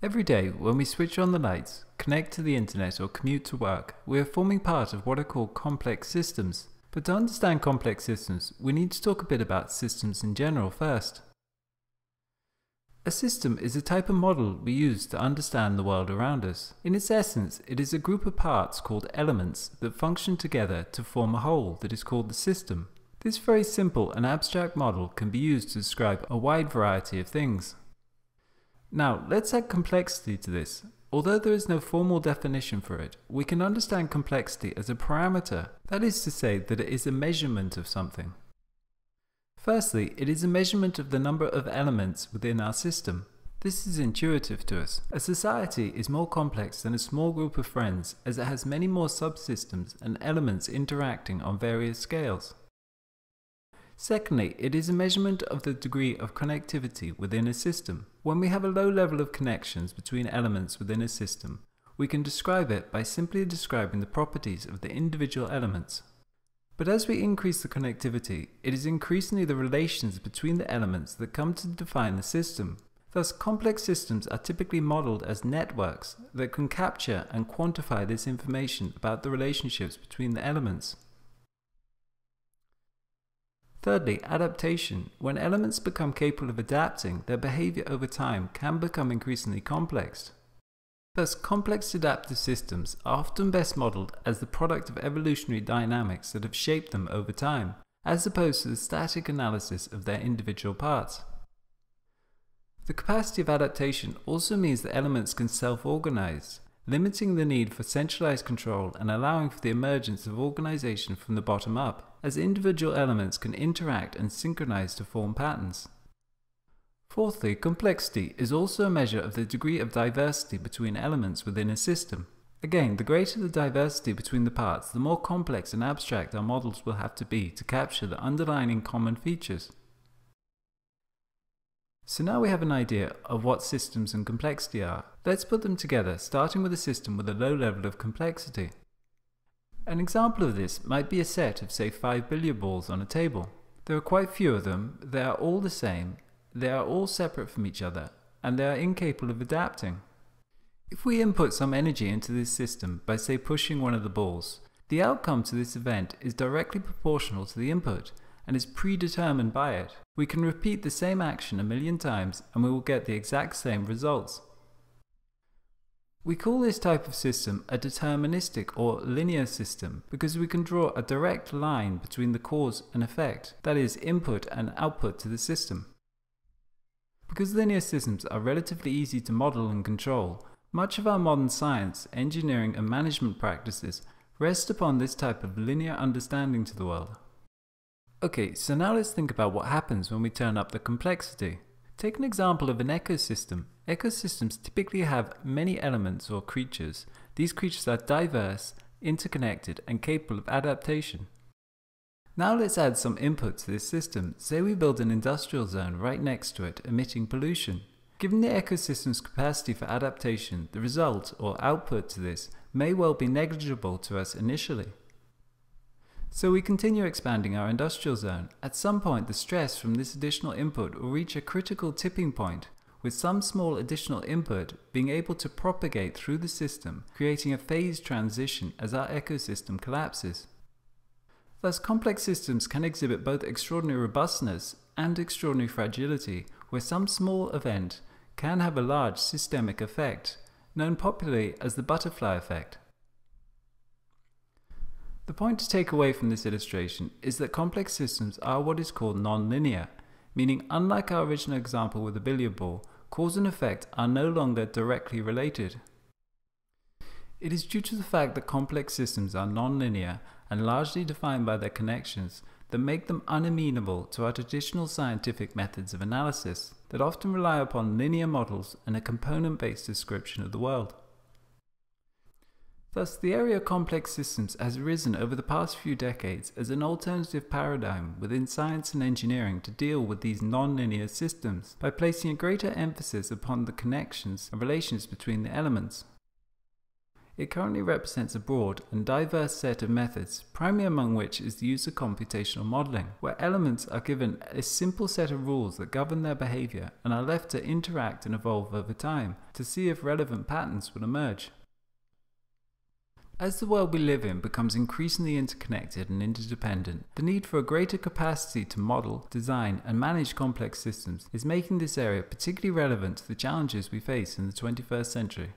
Every day, when we switch on the lights, connect to the internet or commute to work, we are forming part of what are called complex systems. But to understand complex systems, we need to talk a bit about systems in general first. A system is a type of model we use to understand the world around us. In its essence, it is a group of parts called elements that function together to form a whole that is called the system. This very simple and abstract model can be used to describe a wide variety of things. Now, let's add complexity to this. Although there is no formal definition for it, we can understand complexity as a parameter, that is to say that it is a measurement of something. Firstly, it is a measurement of the number of elements within our system. This is intuitive to us. A society is more complex than a small group of friends, as it has many more subsystems and elements interacting on various scales. Secondly, it is a measurement of the degree of connectivity within a system. When we have a low level of connections between elements within a system, we can describe it by simply describing the properties of the individual elements. But as we increase the connectivity, it is increasingly the relations between the elements that come to define the system. Thus, complex systems are typically modeled as networks that can capture and quantify this information about the relationships between the elements. Thirdly, adaptation. When elements become capable of adapting, their behavior over time can become increasingly complex. Thus, complex adaptive systems are often best modeled as the product of evolutionary dynamics that have shaped them over time, as opposed to the static analysis of their individual parts. The capacity of adaptation also means that elements can self-organize, limiting the need for centralized control and allowing for the emergence of organization from the bottom up, as individual elements can interact and synchronize to form patterns. Fourthly, complexity is also a measure of the degree of diversity between elements within a system. Again, the greater the diversity between the parts, the more complex and abstract our models will have to be to capture the underlying common features. So now we have an idea of what systems and complexity are. Let's put them together, starting with a system with a low level of complexity. An example of this might be a set of, say, 5 billiard balls on a table. There are quite few of them, they are all the same, they are all separate from each other, and they are incapable of adapting. If we input some energy into this system by, say, pushing one of the balls, the outcome to this event is directly proportional to the input and is predetermined by it. We can repeat the same action 1,000,000 times and we will get the exact same results. We call this type of system a deterministic or linear system because we can draw a direct line between the cause and effect, that is, input and output to the system. Because linear systems are relatively easy to model and control, much of our modern science, engineering and management practices rest upon this type of linear understanding to the world. Okay, so now let's think about what happens when we turn up the complexity. Take an example of an ecosystem. Ecosystems typically have many elements or creatures. These creatures are diverse, interconnected, and capable of adaptation. Now let's add some input to this system. Say we build an industrial zone right next to it, emitting pollution. Given the ecosystem's capacity for adaptation, the result, or output to this, may well be negligible to us initially. So we continue expanding our industrial zone. At some point, the stress from this additional input will reach a critical tipping point, with some small additional input being able to propagate through the system, creating a phased transition as our ecosystem collapses. Thus, complex systems can exhibit both extraordinary robustness and extraordinary fragility, where some small event can have a large systemic effect, known popularly as the butterfly effect. The point to take away from this illustration is that complex systems are what is called nonlinear, meaning unlike our original example with the billiard ball, cause and effect are no longer directly related. It is due to the fact that complex systems are nonlinear and largely defined by their connections that make them unamenable to our traditional scientific methods of analysis that often rely upon linear models and a component-based description of the world. Thus, the area of complex systems has arisen over the past few decades as an alternative paradigm within science and engineering to deal with these non-linear systems by placing a greater emphasis upon the connections and relations between the elements. It currently represents a broad and diverse set of methods, primary among which is the use of computational modeling, where elements are given a simple set of rules that govern their behavior and are left to interact and evolve over time to see if relevant patterns will emerge. As the world we live in becomes increasingly interconnected and interdependent, the need for a greater capacity to model, design, and manage complex systems is making this area particularly relevant to the challenges we face in the 21st century.